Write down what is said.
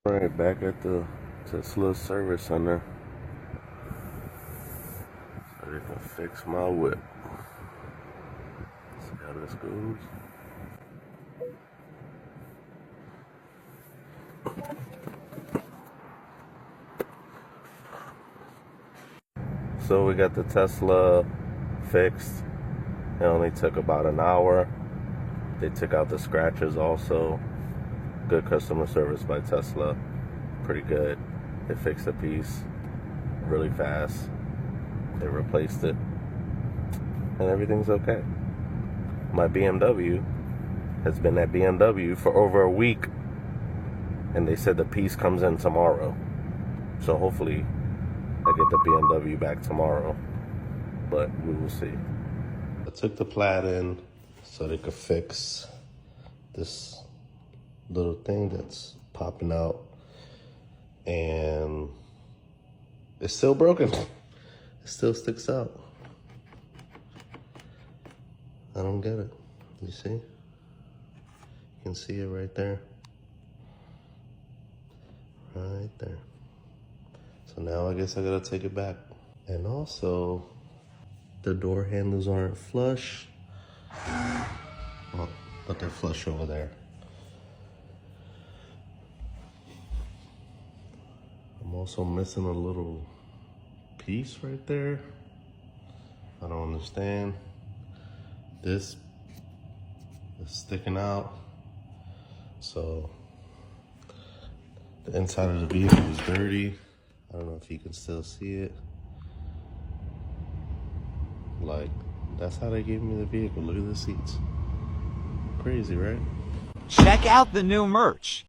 Alright, back at the Tesla service center so they can fix my whip. See how this goes. So we got the Tesla fixed. It only took about an hour. They took out the scratches also. Good customer service by Tesla. Pretty good. They fixed the piece really fast. They replaced it. And everything's okay. My BMW has been at BMW for over a week. And they said the piece comes in tomorrow. So hopefully I get the BMW back tomorrow. But we will see. I took the Plaid in so they could fix this little thing that's popping out, and it's still broken. It still sticks out. I don't get it. You see? You can see it right there. Right there. So now I guess I gotta take it back. And also, the door handles aren't flush. Well, but they're flush over there. I'm also missing a little piece right there. I don't understand. This is sticking out. So the inside of the vehicle is dirty. I don't know if you can still see it. Like, that's how they gave me the vehicle. Look at the seats. Crazy, right? Check out the new merch.